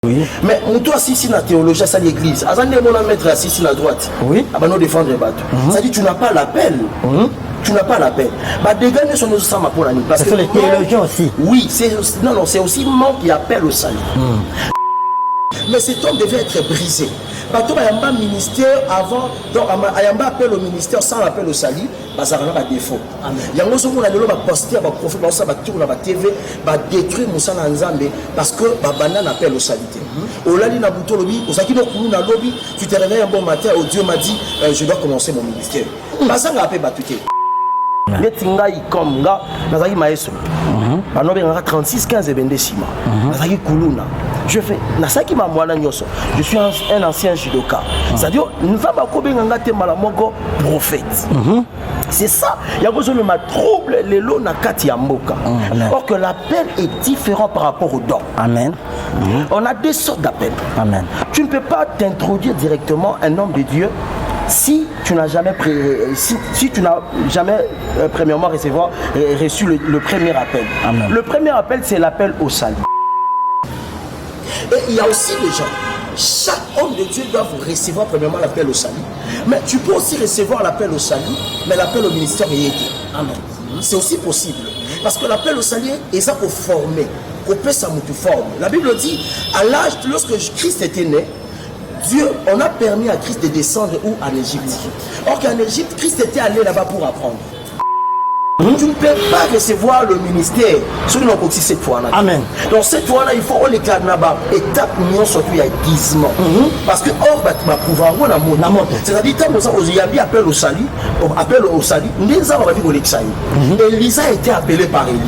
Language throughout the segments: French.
Oui. Mais toi, si la théologie, ça l'église, à mettre assis à droite. Oui. À nous défendre les bateaux. Ça dit tu n'as pas l'appel. Tu n'as pas l'appel. Bah, des gars ne sont pas pour la nuit. Parce que les théologiens aussi. Oui, c'est aussi manque qui appelle au salut. Mais cet homme devait être brisé. Bateau a un ministère avant, donc il y a un appel au ministère sans appel au salut, ça n'a pas de défaut. Il y a un autre monde qui a posté, qui a profité, qui a tourné la TV, qui a détruit Moussa Nzambe parce que Bana appelle au salut. Au lali na buto lobi, au saki no kulu na lobby, tu te réveilles un bon matin, oh Dieu m'a dit, je dois commencer mon ministère. Ça n'a pas battu. Mais tinga comme nga, nazaki maestro. Bano benga 36 15 et 22 cima. Nazaki kuluna. Je fais nasaki ma mwana nyoso. Je suis un ancien judoka. C'est-à-dire nous va ko benga te malamoko prophète. C'est ça. Il y a besoin de ma trouble les lots na kati ya mboka. Or que l'appel est différent par rapport au don. Amen. On a deux sortes d'appels. Amen. Tu ne peux pas t'introduire directement un homme de Dieu si tu n'as jamais premièrement reçu le premier appel. Amen. Le premier appel, c'est l'appel au salut. Et il y a aussi des gens, chaque homme de Dieu doit recevoir premièrement l'appel au salut. Mais tu peux aussi recevoir l'appel au salut, mais l'appel au ministère est aidé. Amen. C'est aussi possible. Parce que l'appel au salut est ça pour former, pour faire sa forme. La Bible dit, à l'âge, lorsque Christ était né, Dieu, on a permis à Christ de descendre où? En Égypte. Or qu'en Égypte, Christ était allé là-bas pour apprendre. Tu ne peux pas recevoir le ministère sur une aussi cette fois-là. Amen. Donc cette fois-là, il faut qu'on l'éclate là-bas. Étape million surtout, il y a guisement. Parce que or, ma pouvoir, on a mon. C'est-à-dire, quand il y a bien appel au salut, nous avons vu l'Exaïe. Élisa a été appelé par Élie.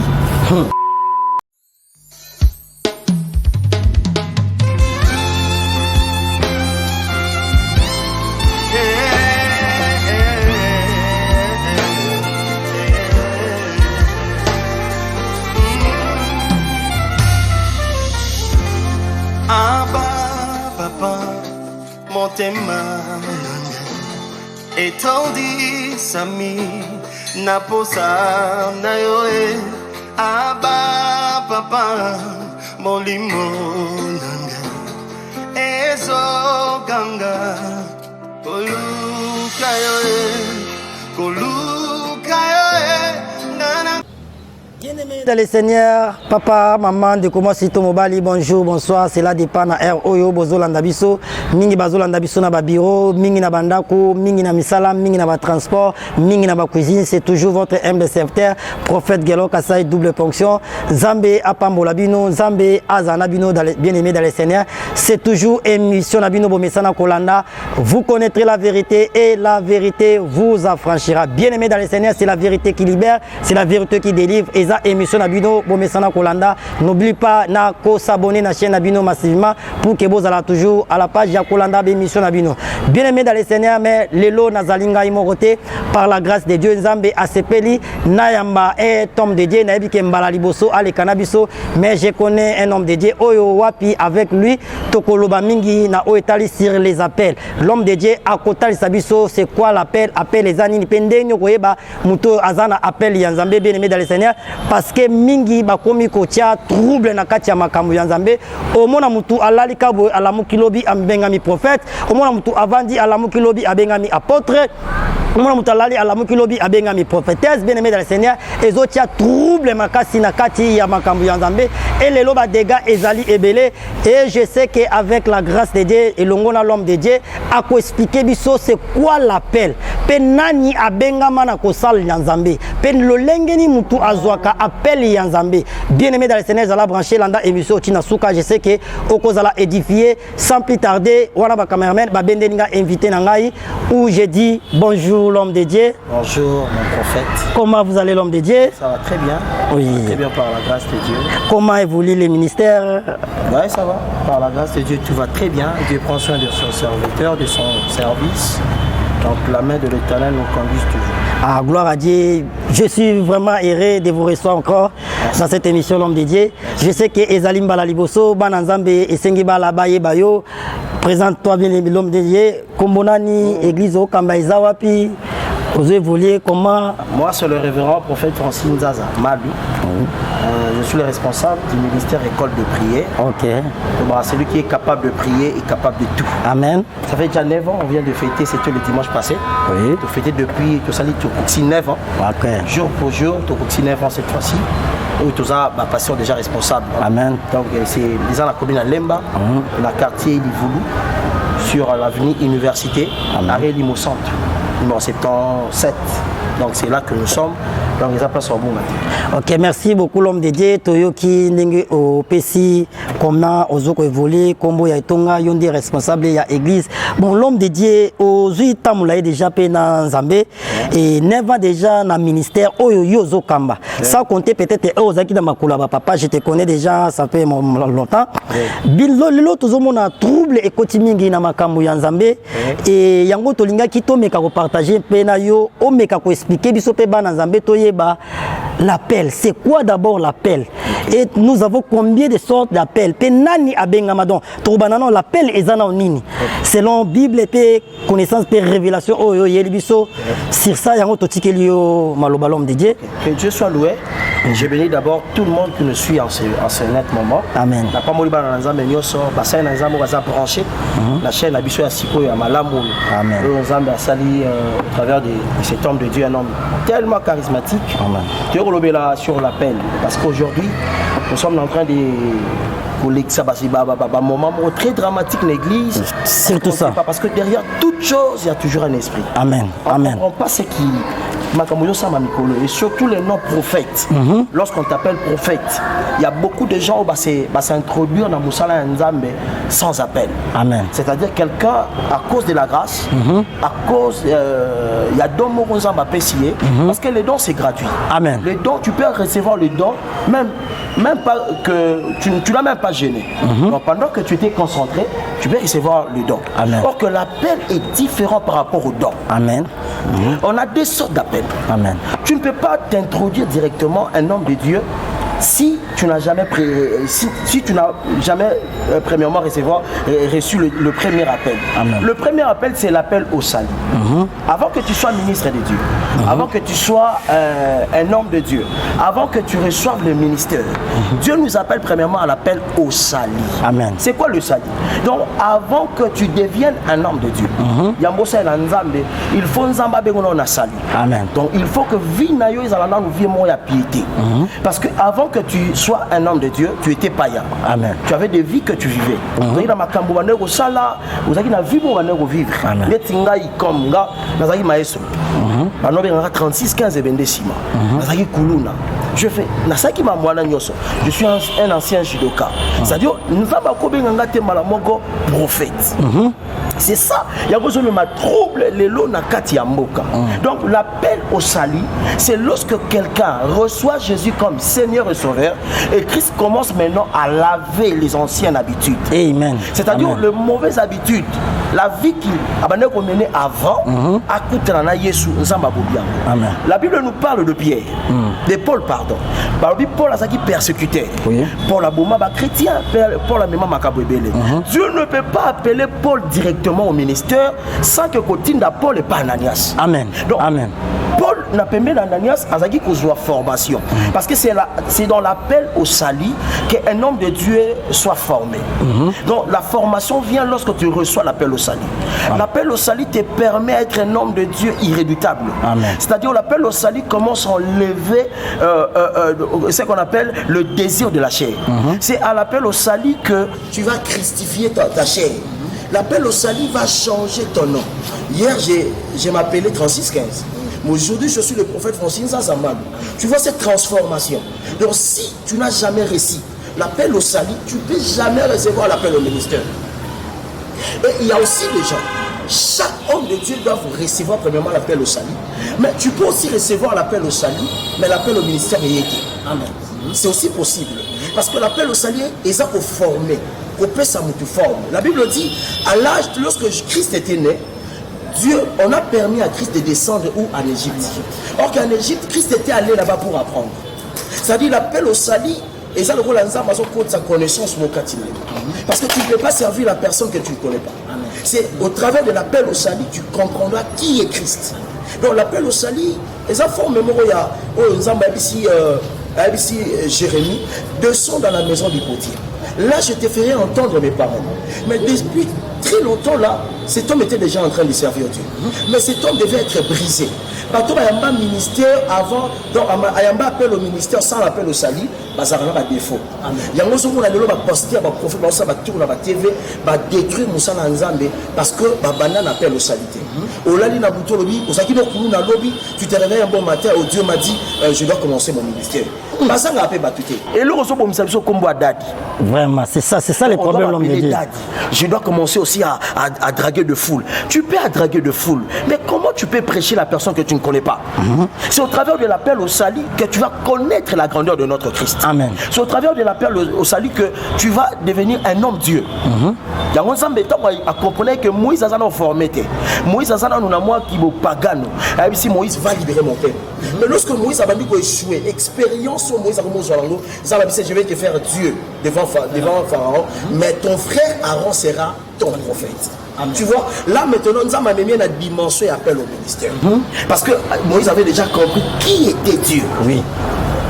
Etondi sami naposa na yoe aba papa molimo nanga ezo ganga koluka yoe nana. Bien-aimés dans le Seigneur, papa, maman, de comment si Mobali, bonjour, bonsoir, c'est là dépend na air oyo bozolanda biso, mingi bazolanda biso na ba bureau, mingi na bandako, mingi na misala, mingi na ba transport, mingi na ba cuisine, c'est toujours votre humble serviteur, prophète Gelo Kasai double fonction, Zambé apambola bino, Zambé azana bino bien-aimés dans le Seigneur, c'est toujours émission na bino bomesana kolanda, vous connaîtrez la vérité et la vérité vous affranchira. Bien-aimés dans le Seigneur, c'est la vérité qui libère, c'est la vérité qui délivre. Et émission Nabino Bomesana Kolanda, n'oublie pas de s'abonner à la chaîne Nabino massivement pour que vous allez toujours à la page de Kolanda émission Nabino. Bien aimé dans les Seigneurs, mais Lelo Nazalinga Imorote par la grâce de Dieu Nzambe Asepeli Nayamba est homme de Dieu Nabi Kembala Liboso Ale Canabiso, mais je connais un homme de Dieu Oyo Wapi avec lui Tokoloba Mingi na Oetali sur les appels. L'homme de Dieu à Kotali Sabiso, c'est quoi l'appel? Appel les années Pendenyo Koeba Muto Azana appel Yanzambe bien aimé dans les Seigneurs. Parce que mingi bakomi kotia trouble na kati ya makambo ya Nzambe omona mutu alali kabo alamuki lobi ambengami prophète omona mutu avandi alamuki lobi abengami apôtre omona mutu alali alamuki lobi abengami prophétesse bien aimé dans le Seigneur ezotia trouble makasi na kati ya makambo ya Nzambe et les loba dégâts ezali ebele et je sais que avec la grâce de Dieu et l'ongona l'homme de Dieu a ko expliquer biso c'est quoi l'appel pe nani abengama na kosal ya Nzambe pe lolengeni mutu azwaka appel Yanzambe. Bien-aimé dans le Seigneur, à la brancher l'anda émission Tina Souka. Je sais que Okozala édifié sans plus tarder. Voilà ma caméraman, ba bendeninga invité nangai où j'ai dit bonjour l'homme de Dieu. Bonjour mon prophète. Comment vous allez l'homme de Dieu? Ça va très bien. Oui. Très bien par la grâce de Dieu. Comment évolue le ministère? Ouais, ça va. Par la grâce de Dieu, tout va très bien. Dieu prend soin de son serviteur, de son service. Donc la main de l'Éternel nous conduit toujours. Ah, gloire à Dieu. Je suis vraiment heureux de vous recevoir encore dans cette émission L'Homme de Dieu. Je sais que Ezalim Balaliboso, Bananzambe et Sengi Balabaye Bayo, présente-toi bien l'Homme de Dieu. Kombonani, Église Okamba Ezawapi, Vous évoluez comment? Moi, c'est le révérend prophète Francine Zaza Malu. Je suis le responsable du ministère école de prière. Ok. Celui qui est capable de prier est capable de tout. Amen. Ça fait déjà 9 ans, on vient de fêter, c'était le dimanche passé. Oui. De fêter depuis, tout ça, tout 9 ans. Ok. Jour pour jour, tout 9 ans cette fois-ci. Où tout ça, ma passion déjà responsable. Amen. Donc, c'est dans la commune à Lemba, dans le quartier Livoulou, sur l'avenue Université, arrêt Limo Centre, numéro 77. Donc, c'est là que nous sommes. Donc, les appels sont bons maintenant. Ok, merci beaucoup l'homme de Dieu. Toyoki Ndenge au PC, comment Ozoko évolue, Kombo Yaitonga, Yondi responsable de l'église. Bon, l'homme de Dieu, Ozui Tamoulaye déjà payé dans Zambé et 9 ans déjà dans le ministère Oyo Yozo Kamba. Sans compter peut-être Ozaki dans ma coulaba papa, je te connais déjà, ça fait longtemps. Bilo toujours mon trouble et kotimingi na makambo ya Zambé et yango tolinga kito meka ko partager pena yo o meka ko expliquer biso pe bana Zambé toyeba l'appel. C'est quoi d'abord l'appel? Et nous avons combien de sortes d'appels? Penani abengamadon. Trobanano l'appel ezana nini? Selon Bible et connaissance et révélation oyo yelibiso sur ça yango totikelio malobalom de Dieu. Que Dieu soit loué. Je bénis d'abord tout le monde qui nous suit en ce net moment. Amen. La pamoliba na nzambe nyoso bassin na nzambe baza branché. La chaîne abiso ya siko ya malamu. Amen. Nzambe a sali au travers de cet homme de Dieu, un homme tellement charismatique. Amen. Tu es là sur l'appel parce qu'aujourd'hui nous sommes en train de un moment très dramatique dans l'église. C'est tout ça. Parce que derrière toute chose, il y a toujours un esprit. Amen. On ne comprend pas ce qui... Et surtout les noms prophètes. Lorsqu'on t'appelle prophète, il y a beaucoup de gens qui s'introduisent dans Moussala Nzambe sans appel. Amen. C'est-à-dire quelqu'un, à cause de la grâce, à cause... il y a deux mots qu'on va payer, parce que les dons, c'est gratuit. Amen. Les dons, tu peux recevoir les dons, même pas que... Tu n'as même pas gêné. Donc pendant que tu étais concentré, tu peux recevoir le don. Amen. Or que l'appel est différent par rapport au don. Amen. On a deux sortes d'appels. Amen. Tu ne peux pas t'introduire directement un homme de Dieu si tu n'as jamais, premièrement reçu le premier appel. Amen. Le premier appel, c'est l'appel au salut. Avant que tu sois ministre de Dieu, avant que tu sois un homme de Dieu, avant que tu reçoives le ministère, Dieu nous appelle premièrement à l'appel au salut. Amen. C'est quoi le salut? Donc, avant que tu deviennes un homme de Dieu, il faut un salut. Amen. Donc, il faut que vie nayo la piété. Parce que avant que tu sois un homme de Dieu, tu étais païen. Amen. Tu avais des vies que tu vivais. Vous avez vivre. Amen. 36, 15 et 22 ciments. Je fais je suis un ancien judoka. C'est-à-dire, nous avons prophète. C'est ça. Il y a besoin de ma trouble les lots na kati ya mboka. Donc l'appel au salut, c'est lorsque quelqu'un reçoit Jésus comme Seigneur et Sauveur et Christ commence maintenant à laver les anciennes habitudes. Amen. C'est-à-dire les mauvaises habitudes, la vie qu'il a menée avant, à Koutana Yesu Nzamba Bobian. La Bible nous parle de Pierre, de Paul, pardon. Paul a qui persécutait. Paul a bouma chrétien, Paul a même makabwebele. Dieu ne peut pas appeler Paul directement au ministère sans que Kotinda Paul et pas Ananias. Amen. Donc, amen. Paul n'a pas mis Ananias à Zaki qu'on soit formation. Parce que c'est dans l'appel au salut qu'un homme de Dieu soit formé. Donc la formation vient lorsque tu reçois l'appel au salut. L'appel au salut te permet d'être un homme de Dieu irréductable. C'est-à-dire l'appel au salut commence à enlever ce qu'on appelle le désir de la chair. C'est à l'appel au salut que tu vas christifier ta chair. L'appel au salut va changer ton nom. Hier, je m'appelais 3615. Aujourd'hui, je suis le prophète Francine Zazaman. Tu vois cette transformation. Donc, si tu n'as jamais reçu l'appel au salut, tu ne peux jamais recevoir l'appel au ministère. Et il y a aussi des gens. Chaque homme de Dieu doit recevoir premièrement l'appel au salut. Mais tu peux aussi recevoir l'appel au salut, mais l'appel au ministère est été. Amen. C'est aussi possible. Parce que l'appel au salut est pour former. La Bible dit, à l'âge, lorsque Christ était né, Dieu, on a permis à Christ de descendre où? En Égypte. Or qu'en Égypte, Christ était allé là-bas pour apprendre. C'est-à-dire l'appel au salut, et ça le rôle de sa connaissance mon quotidien. Parce que tu ne peux pas servir la personne que tu ne connais pas. C'est au travers de l'appel au salut, tu comprendras qui est Christ. Donc l'appel au salut, les enfants, même ici Jérémie, descends dans la maison du potier. Là, je te ferai entendre mes paroles. Mais depuis très longtemps, là, cet homme était déjà en train de servir Dieu. Mais cet homme devait être brisé. Partout, il y a un ministère avant, donc il y a un appel au ministère sans appel au salut, il y a un défaut. Il y a un autre monde qui va poster, va prophète, va tourner, va TV, va détruire Moussa Nzambe parce que banane appelle au salut. Au lali na buto lobi, au saki no kunu na lobby, tu te réveilles un bon matin, oh Dieu m'a dit, je dois commencer mon ministère. Basanga appelle batute. Et le reçoit pour me saluer comme bois dadi. Vraiment, c'est ça les problèmes l'homme de Dieu. Je dois commencer aussi à draguer de foule. Tu peux draguer de foule, mais comment tu peux prêcher la personne que tu ne connais pas? C'est au travers de l'appel au salut que tu vas connaître la grandeur de notre Christ. Amen. C'est au travers de l'appel au salut que tu vas devenir un homme Dieu. Il y a un ensemble de temps à comprendre que Moïse a formé. Moïse a moi qui me pagano. Si Moïse va libérer mon peuple. Mais lorsque Moïse a dit qu'il échoué, expérience sur Moïse a dit je vais te faire Dieu devant Pharaon, mais ton frère Aaron sera ton prophète. Tu vois, là maintenant, nous avons mis une dimension et appel au ministère. Parce que Moïse avait déjà compris qui était Dieu. Oui.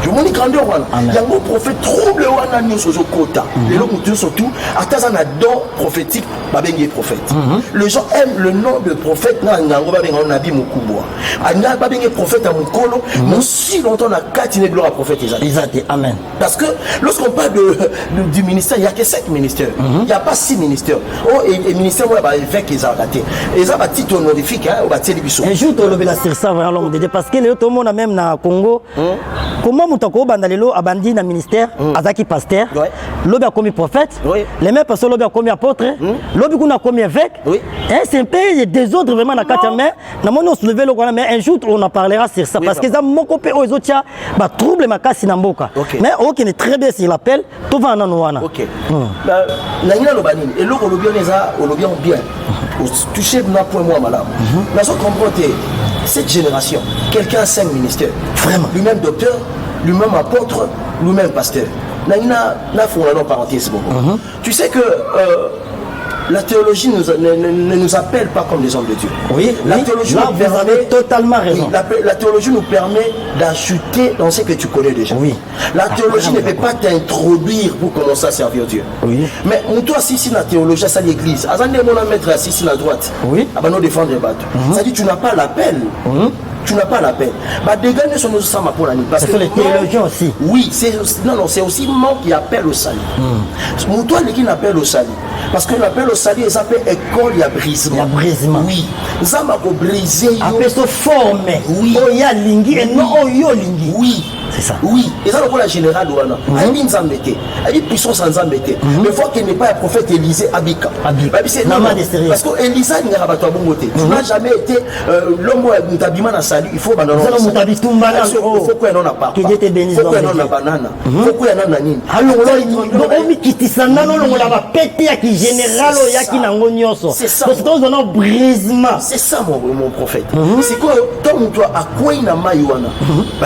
Je me dis grandeur, il y a un prophète trouble wana nyonso zo kota. Et là, nous surtout, à un don prophétique, babengi prophète. Les gens aiment le nom de prophète, nango babengi nabi mukubwa. Anya babengi prophète à mukolo, mais si longtemps on a quatre gloire à prophète Isaac. Amen. Parce que lorsqu'on parle du ministère, il n'y a que 5 ministères. Il n'y a pas 6 ministères. Oh, et ministère, moi, évêque Isaac. Et ça va titre honorifique, on va tirer biso. Un jour, tu as le sur ça, parce que tout le monde a même dans Congo. Comment Moutako Bandalelo a bandi dans le ministère, Azaki pasteur, l'obé a commis prophète, les mêmes personnes l'obé a commis apôtre, l'obé a commis évêque. C'est un peu de désordre vraiment dans la carte, mais un jour on en parlera sur ça, parce que ça m'a coupé aux autres, bah trouble ma casse n'amboka. Mais ok, est très bien s'il appelle, tout va en anouana. Ok. Nangina lobanine, et l'eau au lobby bien, touché n'a point moi malade. Mais on comprend cette génération, quelqu'un a 5 ministères, vraiment, lui-même docteur, lui-même apôtre, lui-même pasteur. Nangina n'a fait une parenthèse. Tu sais que la théologie ne nous appelle pas comme des hommes de Dieu. Oui, la théologie là, vous avez totalement raison. La théologie nous permet d'ajouter dans ce que tu connais déjà. Oui. La théologie ne peut pas t'introduire pour commencer à servir Dieu. Oui. Mais toi, si la théologie, c'est l'église. Azande mon mettre assis à droite. Oui. À nous défendre les bateaux. Ça dit tu n'as pas l'appel. Tu n'as pas l'appel. Bah dégagez sur nos sama pour l'année. Parce que les théologiens aussi. Oui, c'est aussi moi qui appelle au salut. Toi, qui appelle au salut. Parce que l'appel au salut, il s'appelle école, il y a brisement. Il y a brisement. Oui. Ça m'a brisé. Appelle se former. Oui. Oh, il y a lingi et non, oh, yo lingi. Oui. C'est ça. Oui. Et ça, le général, elle dit Nzambete. Elle dit puissance en Nzambete. Mais il faut qu'il n'ait pas un prophète Élisée Abika. Parce que Élisée n'est pas ton bon côté. Tu n'as jamais été l'homme où tu as bien salut. Il faut banana. Il faut qu'on ait un appart. Il faut qu'on ait un banana. Il faut qu'on ait un anine. Alors, on dit qu'il s'en a pété à qui général ou à qui n'a pas. C'est ça. Parce qu'on a un brisement. C'est ça mon prophète. C'est quoi, comme toi, à quoi il n'a pas eu.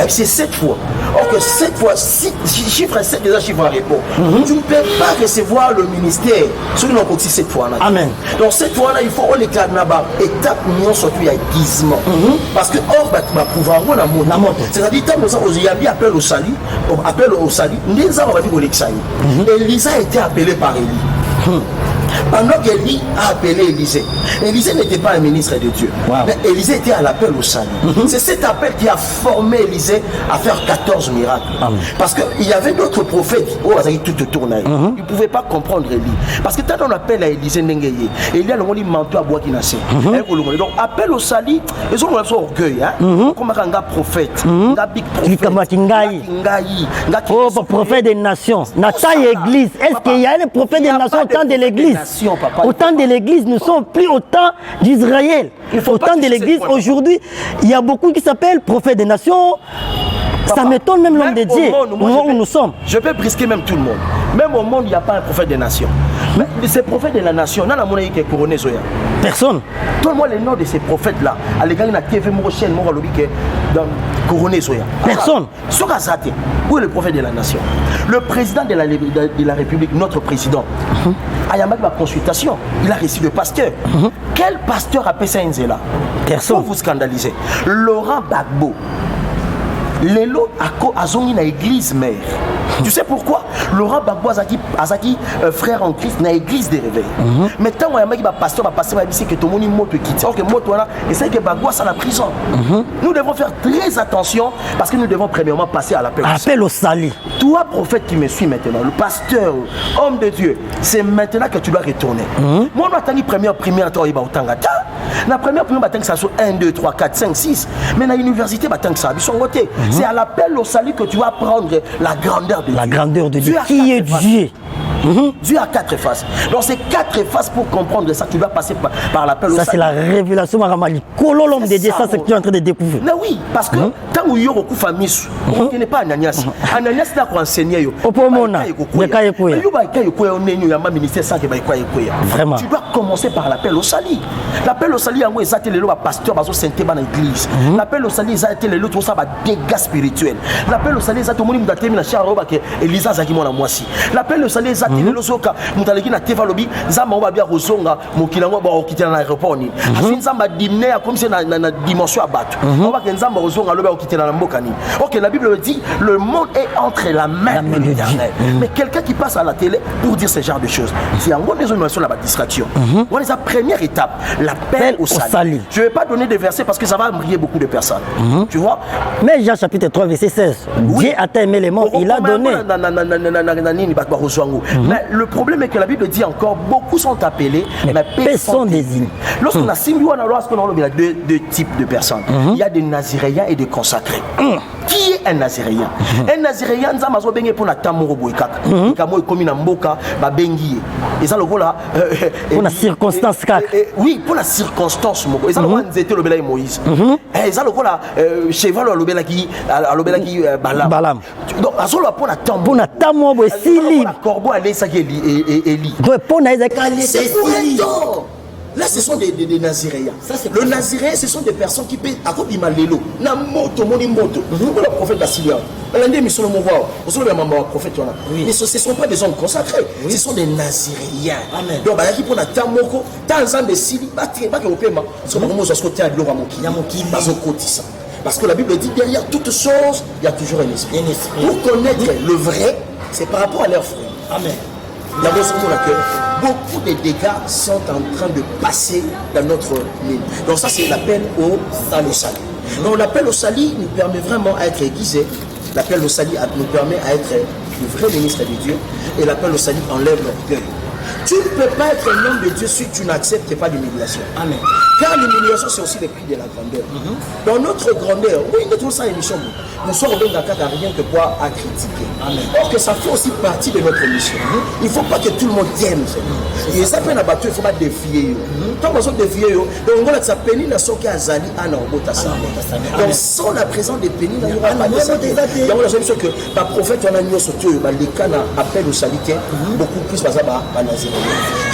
C'est 7 fois. Or que 7 fois, chiffre 7 déjà chiffre en repos. Tu ne peux pas recevoir le ministère sur une aussi 7 fois. Amen. Donc cette fois-là, il faut on l'éclate là-bas. Étape mignon surtout il y a guisement. Parce que or va pouvoir on a mon. C'est-à-dire tant que ça il y a bien appel au salut, Nisa va dire Olexaï. Élisa a été appelé par Élie. Pendant qu'Élie a appelé Élisée. Élisée n'était pas un ministre de Dieu. Mais Élisée était à l'appel au salut. C'est cet appel qui a formé Élisée à faire 14 miracles. Parce qu'il y avait d'autres prophètes. Oh, ça y est, tout tourne. Ils ne pouvaient pas comprendre Élie. Parce que quand on appelle à Élisée, Élie a le manteau à bois qui naissait. Donc, appel au salut, ils ont un orgueil. Comme un prophète. Un big prophète. Oh, prophète des nations. La taille église. Est-ce qu'il y a un prophète des nations au temps de l'église? Au temps de l'église, nous sommes plus au temps d'Israël. Au temps de l'église, aujourd'hui, il y a beaucoup qui s'appellent prophètes des nations. Ça m'étonne même l'homme de Dieu, au moment où nous sommes. Je peux brisquer même tout le monde. Même au monde, il n'y a pas un prophète des nations. Mais ces prophètes de la nation, on a la monnaie qui est couronnée. Personne. Donne-moi les noms de ces prophètes-là. À l'égard de la TV, mon chaîne, mon lobby qui est couronné. Personne. Où est le prophète de la nation? Le président de la République, notre président, a eu ma consultation. Il a reçu le pasteur. Quel pasteur a fait ça Nzela? Personne. Pour vous scandaliser. Laurent Gbagbo. Lelo azongi na église mère. Tu sais pourquoi? Laurent Gbagbo azaki frère en Christ na église des réveils. Mais tant on y a un pasteur va passer va dire que tout le monde moto quitte. Or que moto là et c'est que Gbagbo ça la prison. Nous devons faire très attention parce que nous devons premièrement passer à l'appel. Appel au salut. Toi prophète qui me suis maintenant, le pasteur, homme de Dieu, c'est maintenant que tu dois retourner. Moi on attend première toi il va autant gata. La première que ça soit 1 2 3 4 5 6 mais dans l'université que ça ils sont votés. C'est à l'appel au salut que tu vas prendre la grandeur de Dieu. La grandeur de Dieu. Qui est Dieu? Dieu a 4 faces. Donc ces 4 faces pour comprendre ça, tu dois passer par l'appel au salut. Ça c'est la révélation Maramali. L'homme de Dieu, ça c'est ce que tu es en train de découvrir. Mais oui, parce que tant que tu as famille, on ne pas Ananias. Ananias n'a pas enseigné. Vraiment. Tu dois commencer par l'appel au salut. L'appel au salut, c'est ça le pasteur bazo santé dans l'église. L'appel au salut, c'est ça le tout ça va dégâts spirituels. L'appel au salut, c'est tout le monde qui a terminé la charo que Elisa zaki mona mwasi. L'appel au salut, c'est le soka mutaleki na teva lobi nzamba ba bia rozonga mokilango ba okitela na aéroport ni. Asi nzamba dimne comme c'est na dimension à battre. On va que nzamba rozonga lobi okitela na mboka ni. OK, la Bible dit le monde est entre la main de l'Éternel. Mais quelqu'un qui passe à la télé pour dire ce genre de choses, c'est en gros des notions la distraction. On est la première étape, l'appel au salut. Je vais pas donner des versets parce que ça va briller beaucoup de personnes. Tu vois? Mais Jean chapitre 3 verset 16. Dieu a aimé les morts, il a donné. Mais le problème est que la Bible dit encore beaucoup sont appelés, mais personne désigne. Lorsqu'on a il y a deux types de personnes. Il y a des naziréens et des consacrés. Qui est un naziréen? Un naziréen, nous avons besoin pour la tamoro boikak. Kamo comme une mboka, ba bengi. Et ça le voilà. Pour la circonstance kak. Oui, pour la circonstance moko. Et ça le voilà nzete le bela Moïse. Et ça le voilà cheval le bela qui Balam. Donc azolo pour la tamoro. Pour la tamoro bo sili. Corbeau aller ça qui Eli. Donc pour na ezakali c'est là, ce sont des naziréens. Le naziréen, ce sont des personnes qui peuvent accomplir l'élo. Na moto, moni moto. Le prophète Basilia. L'année mission le mouvoir. Vous savez le prophète là. Mais ce ne sont pas des hommes consacrés. Ce sont des naziréens. Donc bah qui pour la tamoko, tant de sili, pas que au paiement. Sur le moment où ça se côté à l'eau à moki, pas au quotidien. Parce que la Bible dit derrière toute chose, il y a toujours un esprit. Pour connaître le vrai, c'est par rapport à leurs fruits. Amen. D'abord, c'est pour laquelle beaucoup de dégâts sont en train de passer dans notre ligne. Donc ça, c'est l'appel au salut. Donc l'appel au salut nous permet vraiment à être aiguisé. L'appel au salut nous permet à être le vrai ministre de Dieu. Et l'appel au salut enlève l'orgueil. Tu ne peux pas être un homme de Dieu si tu n'acceptes pas l'humiliation. Amen. Car l'humiliation, c'est aussi le prix de la grandeur. Dans notre grandeur, oui, nous trouvons ça émission. Nous sommes au rien que pour à critiquer. Amen. Or que ça fait aussi partie de notre mission. Il ne faut pas que tout le monde t'aime. Et ça peut être il ne faut pas défier. Quand on se défier, donc on va ça pénine à ce qu'il y a Zali à Nambotasa. Donc sans la présence des pénines, il n'y aura pas de santé. Donc on a l'impression que le prophète, on a mis sur tout, les cas appellent au salut beaucoup plus par exemple à Naziréen.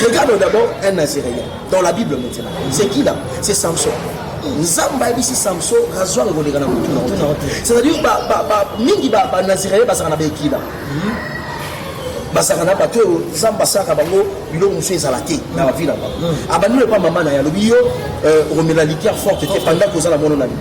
Regarde d'abord un Naziréen dans la Bible maintenant. C'est qui là? C'est Samson. Nzamba ici Samson rasoir et volera na mutu. C'est-à-dire mingi ba Naziréen ba sana beki là. Basakana bato Nzamba saka bango bilo musu ezalati na vie là. Abanu le pas maman na ya lobiyo romela liqueur forte te pendant que ça la mono na Bible.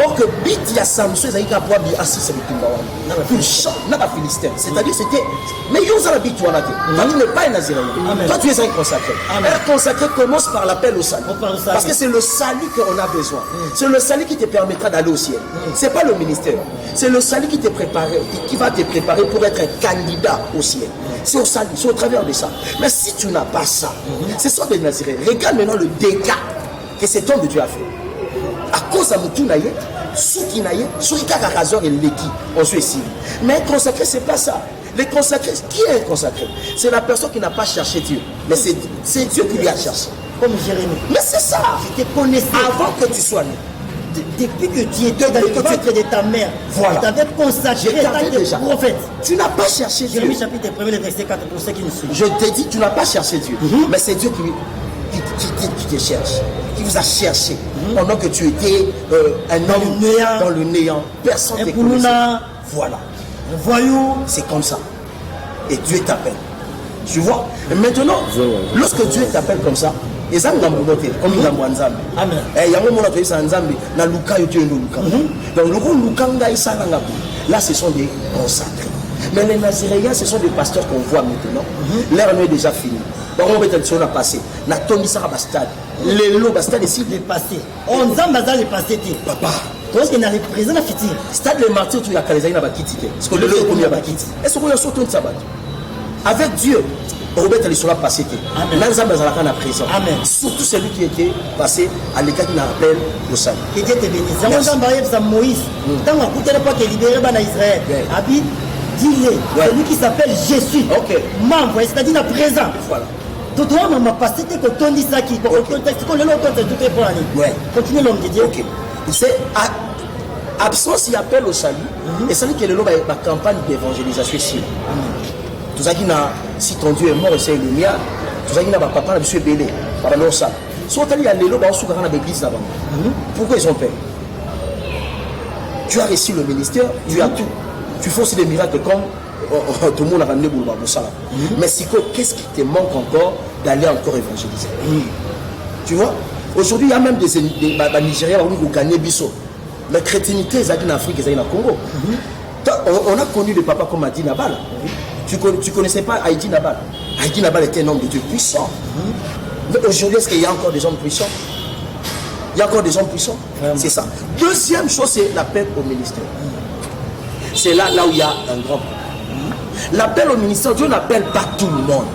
Or que bit ya Samson zaika pour bi assis sur le timba wana. Puis chant na ba Philistin. C'est-à-dire c'était mais yo za la bit wana te. Tu n'es pas un Naziréen. Toi tu es un consacré. Un consacré commence par l'appel au salut. Parce que c'est le salut qu'on a besoin. C'est le salut qui te permettra d'aller au ciel. C'est pas le ministère. C'est le salut qui te prépare, qui va te préparer pour être un candidat au ciel. C'est au salut, c'est au travers de ça. Mais si tu n'as pas ça, ce sont des Naziréens. Regarde maintenant le dégât que cet homme de Dieu a fait. À cause de Moutouna, Souki Naye, Sourika Razor et Leki, on se ici. Mais un consacré, c'est pas ça. Les consacrés, qui est un consacré? C'est la personne qui n'a pas cherché Dieu. Mais c'est Dieu qui lui a cherché. Comme Jérémie. Mais c'est ça. Je te connaissais avant que tu sois né. Depuis que tu étais dans le ventre de ta mère, Voilà. tu t'avais consacré Je en tant t'avais que déjà. prophète. Tu n'as pas cherché Dieu. Jérémie chapitre 1, le verset 4 pour ceux qui nous suivent. Je t'ai dit, tu n'as pas cherché Dieu. Mais c'est Dieu qui te cherche. Qui vous a cherché. Pendant que tu étais un homme le néant. dans le néant. Personne ne te Un poulouna. connaissait. Voilà. Un voyou. C'est comme ça. Et Dieu t'appelle. Tu vois. Et maintenant, lorsque Dieu t'appelle comme ça, et ça, comme il a Nzambe. Amen. Et yango mona to isa Nzambe na luka yo tu ndo luka. Donc loko luka nga isa nga. Là ce sont des consacrés. Mais les Naziréens, ce sont des pasteurs qu'on voit maintenant. L'heure est déjà finie. Donc on va être sur la passé. Na tondi ça ba stade. Les lots ba stade ici Le passé. On Zambaza le passé. papa. Parce qu'il y a le présent à Fiti. Stade les martyrs tu ya kaleza na ba kitike. Parce que le lot est comme ya ba kiti. Est-ce qu'on y a sauté de sabbat? Avec Dieu. Robert elle sera passé. Amen. Nzambe azalaka na prison. Amen. Surtout celui qui était passé à l'état qui n'appelle le salut. Que Dieu te bénisse. Merci. C'est Moïse. Tant qu'on a pas te libérer dans Israël. Ouais. Abi, dis-le. Ouais. Celui qui s'appelle Jésus. Ok. Membre, c'est-à-dire la présent. Voilà. Tout le monde m'a passé que quand on dit ça qui. Quand on dit que le lot tout est pour aller. Ouais. Continue l'homme de Dieu. Ok. C'est absence, il appelle au salut. Et ça dit que le lot va campagne d'évangélisation ici. Tout ça qui n'a, si ton Dieu est mort et c'est le mien, tout ça qui n'a pas papa, n'a pas belé. Par rapport à ça. Soit il y a les lots, on souverain dans l'église là-bas. Pourquoi ils ont peur? Tu as réussi le ministère, tu as tout. Tu fais aussi des miracles comme tout le monde a ramené pour ça. Mais qu'est-ce qui te manque encore d'aller encore évangéliser? Tu vois? Aujourd'hui, il y a même des Nigériens qui ont gagné Bissot. La chrétienté, ils ont en Afrique, ils ont au Congo. On a connu des papas comme Adi Nabal. Tu ne connaissais pas Haïti Nabal. Haïti Nabal était un homme de Dieu puissant. Mais aujourd'hui, est-ce qu'il y a encore des hommes puissants? Il y a encore des hommes puissants. C'est ça. Deuxième chose, c'est l'appel au ministère. C'est là où il y a un grand problème. L'appel au ministère, Dieu n'appelle pas tout le monde.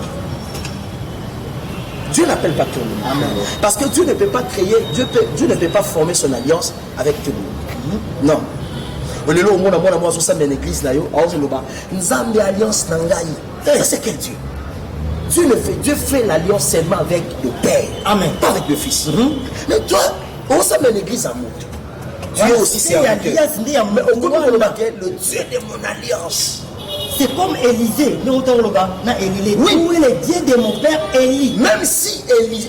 Dieu n'appelle pas tout le monde. Amen. Parce que Dieu ne peut pas créer, Dieu ne peut pas former son alliance avec tout le monde. Non. Le lot, moi, je suis dans l'église, Nzambe alliance Nangaï. Ça, c'est quel Dieu? Dieu fait l'alliance seulement avec le Père. Amen. Pas avec le Fils. Mais toi, on s'est dans l'église à moi. Dieu aussi, c'est un Dieu. Mais au bout de le Dieu de mon alliance. C'est comme Élisée. Nous, on Oui. Où est le Dieu de mon père Élie? Même si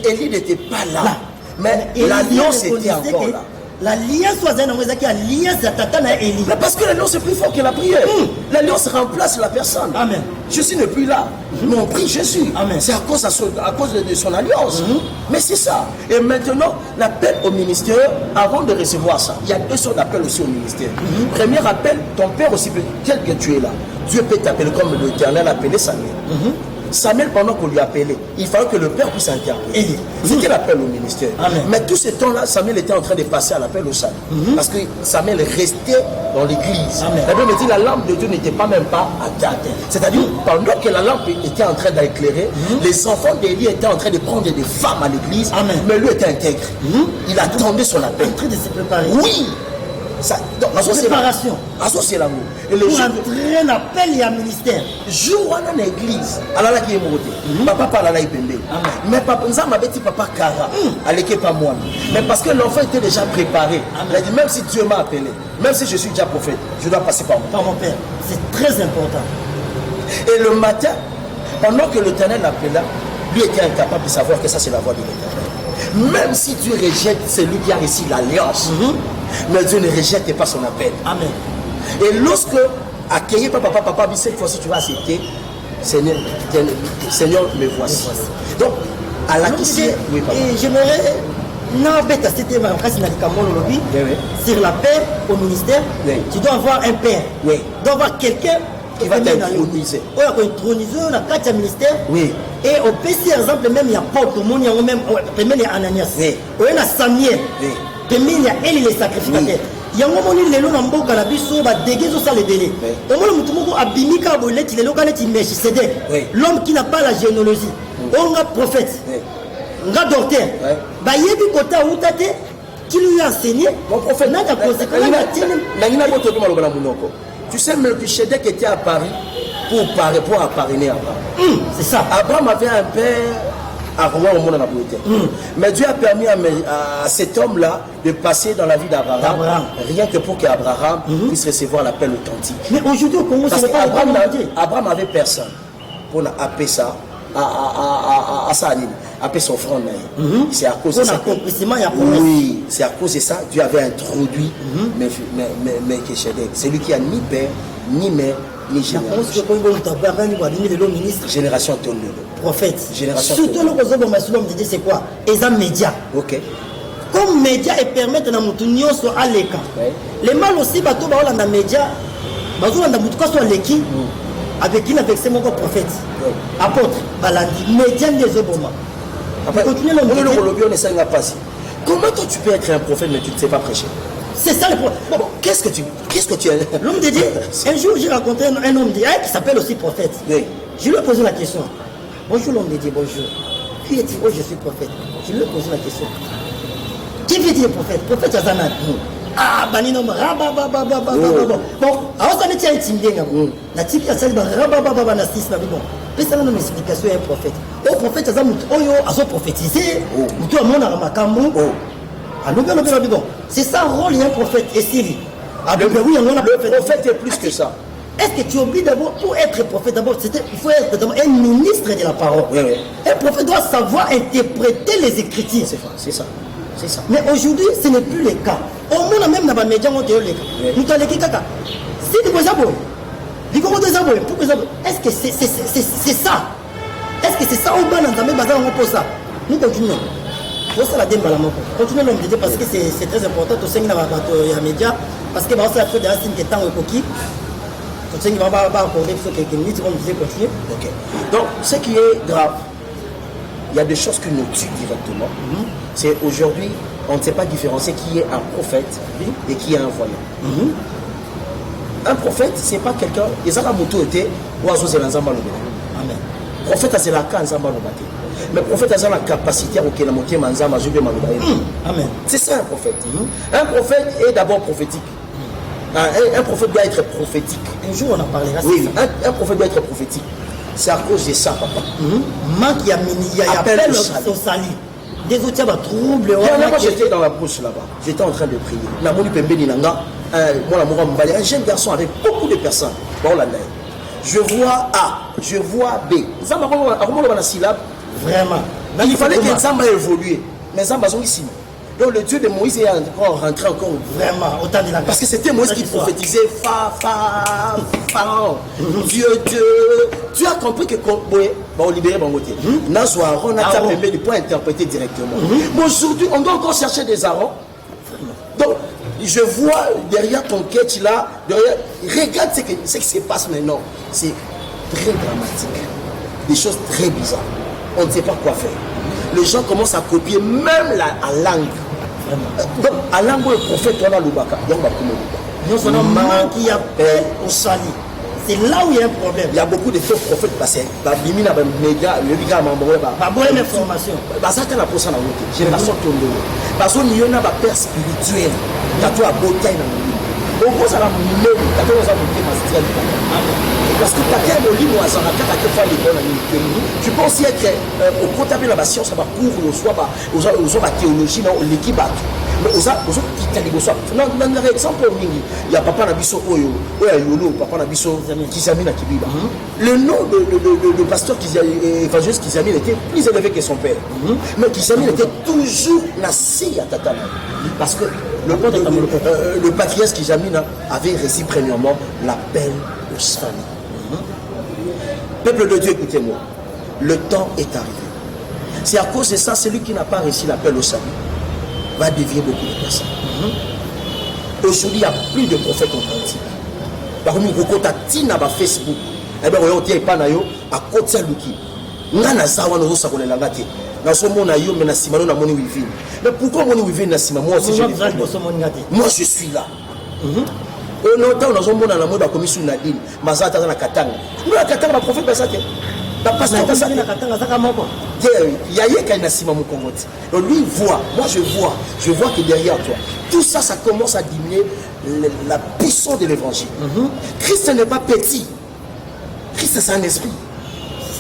Élie n'était pas là, mais l'alliance était encore là. L'alliance soit l'alliance de Tata na Élie. Mais parce que l'alliance est plus fort que la prière. L'alliance remplace la personne. Amen. Jésus n'est plus là. Mais on prie Jésus. Amen. C'est à cause de son alliance. Mais c'est ça. Et maintenant, l'appel au ministère, avant de recevoir ça, il y a deux sortes d'appels aussi au ministère. Premier appel, ton père aussi, tel que tu es là, Dieu peut t'appeler comme l'Éternel appelé Samuel. Samuel, pendant qu'on lui appelait, il fallait que le père puisse interpréter. C'était l'appel au ministère. Amen. Mais tout ce temps-là, Samuel était en train de passer à l'appel au salut. Parce que Samuel restait dans l'église. La Bible dit que la lampe de Dieu n'était pas même pas à terre. C'est-à-dire, pendant que la lampe était en train d'éclairer, les enfants d'Élie étaient en train de prendre des femmes à l'église, mais lui était intègre. Il attendait son appel. En train de se préparer. Oui! Ça, donc, préparation. Associé l'amour. Et Pour entrer un appel et un ministère. Jour où on est l'église, alors là qui est monté, papa parle à la IPMB. Mais papa, nous avons dit papa Kara, allez pas moi. Mais parce que l'enfant était déjà préparé. Il a dit même si Dieu m'a appelé, même si je suis déjà prophète, je dois passer par moi. Par mon père. C'est très important. Et le matin, pendant que l'Éternel l'appela, lui était incapable de savoir que ça c'est la voix de l'Éternel. Même si Dieu rejette celui qui a réussi l'alliance, mais Dieu ne rejette pas son appel. Amen. Et lorsque, accueilli par papa, cette fois-ci tu vas accepter, Seigneur, me voici. Donc, à la question, oui, papa. Et j'aimerais, sur la paix au ministère, tu dois avoir un père. Oui. Tu dois avoir quelqu'un qui va t'introniser. On va introniser dans le cadre du ministère. Oui. Et au PC, par exemple, même il y a Paul, tout le monde, il y a même Ananias. Oui. Il y a Samuel. Oui. Il y a Élie, les sacrificateurs. Il y a un moment où les gens ont déguisé ça les délais. Au moment où Abimika l'homme qui n'a pas la généalogie, on a prophète, on a docteur, qui lui a enseigné. Mon prophète n'a pas conséquence. Tu sais, Melchisedec était à Paris pour appariner Abraham. C'est ça. Abraham avait un père à Rouen au monde en Abouété. Mais Dieu a permis à cet homme-là de passer dans la vie d'Abraham, rien que pour qu'Abraham puisse recevoir l'appel authentique. Mais aujourd'hui au Congo, parce c'est pas Abraham n'avait personne pour appeler ça à ça, appeler son frère. C'est à cause de ça. Oui, c'est à cause de ça Dieu avait introduit Melchisedec. C'est lui qui a ni père, ni mère, ni génération. Génération Tondelo. Prophète. Génération surtout le c'est quoi? Et un média. Ok. Comme média et permettre na mutu nyonso aleka. Les mal aussi bato ba olanda média. Bazo landa mutu kwa so leki. Avec qui avec mon prophète. Apôtre balandi média des oboma. Après continuer le comment toi tu peux être un prophète mais tu ne sais pas prêcher? C'est ça le problème. Bon, qu'est-ce que tu es? L'homme de Dieu. Un jour j'ai rencontré un homme de Dieu qui s'appelle aussi prophète. Oui. Je lui ai posé la question. Bonjour l'homme de Dieu, bonjour. Qui est-il? Oh, je suis prophète. Je lui ai posé la question. Qui veut dire prophète? Prophète Azanat. Ah, banino bon, alors ça n'est intimidé. La type a salué rabababa na 6 na bon. Mais ça n'a une explication un prophète. Au prophète Azanat, oyo aso prophétiser. Mutu amona makambo. Bon, c'est ça le rôle d'un prophète. Et Siri. Le prophète est plus que ça. Est-ce que tu oublies d'abord, pour être prophète, d'abord, il faut être un ministre de la parole. Oui. Un prophète doit savoir interpréter les Écritures. C'est ça. Mais aujourd'hui, ce n'est plus le cas. Au monde même dans les médias, on te dit nous t'allons qui caca. Si nous sommes abonnés, est-ce que c'est ça? Est-ce que c'est ça au bas dans les bazar on pose ça? Nous continuons. C'est la démarche. Continuons l'homme de Dieu parce que c'est très important. Tout ça dans les médias parce que c'est la faute de la signe qui est en coquille. Tout ça va accorder quelques minutes on disait continuer. Ok. Donc ce qui est grave, il y a des choses qui nous tuent directement. C'est aujourd'hui, on ne sait pas différencier qui est un prophète et qui est un voyant. Un prophète, c'est pas quelqu'un. Les Aramoto étaient oiseaux et l'ensemble. Amen. Prophète, c'est la canne, mais prophète a la capacité à auquel monter manzama jube maloubaye. Amen. C'est ça un prophète. Un prophète est d'abord prophétique. Un prophète doit être prophétique. Un jour on en parlera. Oui, un prophète doit être prophétique. C'est à cause de ça, papa. Manque il y a appel au salut. Des autres troubles. Moi j'étais dans la brousse là-bas. J'étais en train de prier. La moni pembeni nanga. Un jeune garçon avec beaucoup de personnes. Je vois A, je vois B. Vraiment. Il fallait que Nzamba évolue. Mais Nzamba sont ici. Donc le Dieu de Moïse est encore rentré encore. Vraiment, autant de la. Parce que c'était Moïse qui prophétisait Pharaon. Dieu. Tu as compris que on libérer mon côté. Nazo Aaron a tapé le point interpréter directement. Mais aujourd'hui, on doit encore chercher des Aaron. Donc, je vois derrière ton quête là, regarde ce qui se passe maintenant. C'est très dramatique. Des choses très bizarres. On ne sait pas quoi faire. Les gens commencent à copier même la langue. Donc, à langue, le prophète, on a l'Oubaka. Nous sommes un man qui appelle au salut. C'est là où il y a un problème. Il y a beaucoup de faux prophètes passés. Il y a des médias, le média m'a envoyé. Bonne information. Parce que la personne a voté. Génération Tondo. Parce qu'il y a un père spirituel. Il y a tout à beauté dans le monde. Donc, vous avez un même. Parce que quelqu'un de l'île, tu peux aussi être au comptable de la science, ça va couvrir aux théologie, l'équipe. Mais aux autres, exemple, il y a Papa Nabiso Oyo, Papa Nabiso Kizami Nakibiba. Le nom de pasteur évangéliste Kizami était plus élevé que son père. Mais Kizami était toujours nassé à Tatana. Parce que le patriarche Kizami avait reçu premièrement l'appel au salut. Peuple de Dieu, écoutez-moi. Le temps est arrivé. C'est à cause de ça, celui qui n'a pas reçu l'appel au salut va dévier beaucoup de personnes. Aujourd'hui, il n'y a plus de prophètes authentiques. Par exemple, quand tu as un Facebook, eh bien, on ne pas à côté de lui. Nana zawa no sa kolela ngati. Na somo na yo mais na simano na moni wivi. Mais pourquoi moni wivi na sima moi aussi moi je suis là. On entend dans un monde dans la mode commission Nadine, Mazata dans la Katanga. Nous la Katanga prophète Basate. La pasteur Basate na Katanga zaka moko. Yaye kana sima mon Congote. Lui voit, moi je vois que derrière toi, tout ça ça commence à diminuer la puissance de l'évangile. Christ n'est pas petit. Christ c'est un esprit.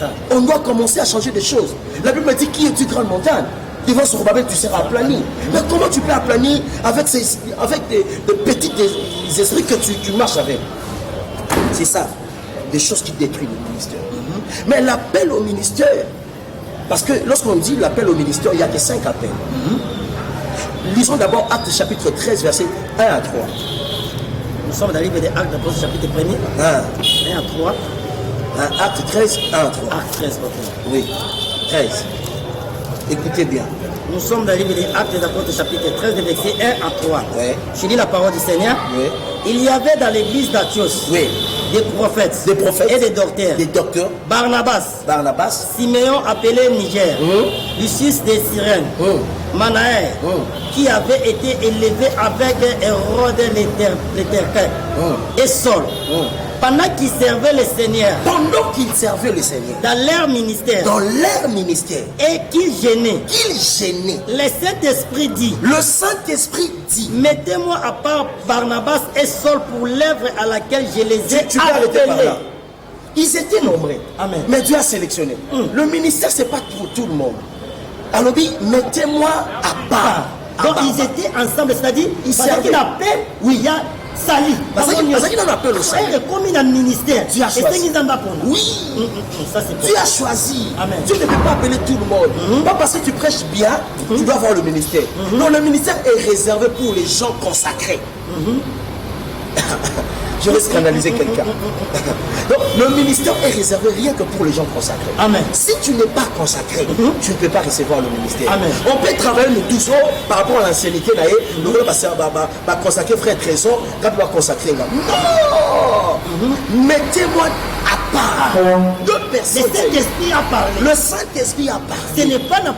ça. On doit commencer à changer des choses. La Bible me dit qui est-tu grande montagne? Devant ce Babel, tu seras aplani. Mais comment tu peux aplanir avec des petits esprits que tu marches avec? C'est ça, des choses qui détruisent le ministère. Mais l'appel au ministère, parce que lorsqu'on dit l'appel au ministère, il n'y a que 5 appels. Lisons d'abord Actes chapitre 13, versets 1 à 3. Nous sommes dans le livre des Actes, chapitre 1er, 1 à 3. Acte 13, 1 à 3. Acte 13, ok. Oui, 13. Écoutez bien. Nous sommes dans le livre des Actes des Apôtres, chapitre 13, versets 1 à 3. Oui. Je lis la parole du Seigneur. Oui. Il y avait dans l'église d'Antioche des prophètes et des docteurs. Des docteurs. Barnabas, Siméon appelé Niger, Lucius de Cyrène, Manaël, qui avait été élevé avec Hérode l'Éternel, et Saul, pendant qu'ils servaient le Seigneur, dans leur ministère, et qu'ils gênaient, le Saint-Esprit dit, mettez-moi à part Barnabas et Saul pour l'œuvre à laquelle je les ai appelés. Ils étaient nombreux. Amen. Mais Dieu a sélectionné. Le ministère, ce n'est pas pour tout le monde. Alors, mettez-moi à part. Donc, ils étaient ensemble, c'est-à-dire, ils servaient l'appel, oui, il y a Sali. Parce qu'il en appelle au Sali. Comme il a un ministère. Dieu a choisi. Oui. Ça, c'est Dieu a choisi. Amen. Dieu ne peut pas appeler tout le monde. Pas parce que tu prêches bien, tu dois avoir le ministère. Non, le ministère est réservé pour les gens consacrés. Je vais scandaliser quelqu'un. Donc, le ministère est réservé rien que pour les gens consacrés. Amen. Si tu n'es pas consacré, tu ne peux pas recevoir le ministère. Amen. On peut travailler nous tous par rapport à l'ancienneté. Nous allons consacrer frère Trésor, quand tu vas consacrer là. Non. Mettez-moi à part. Deux personnes. Le Saint-Esprit a parlé. Le Saint-Esprit a parlé. Ce n'est pas la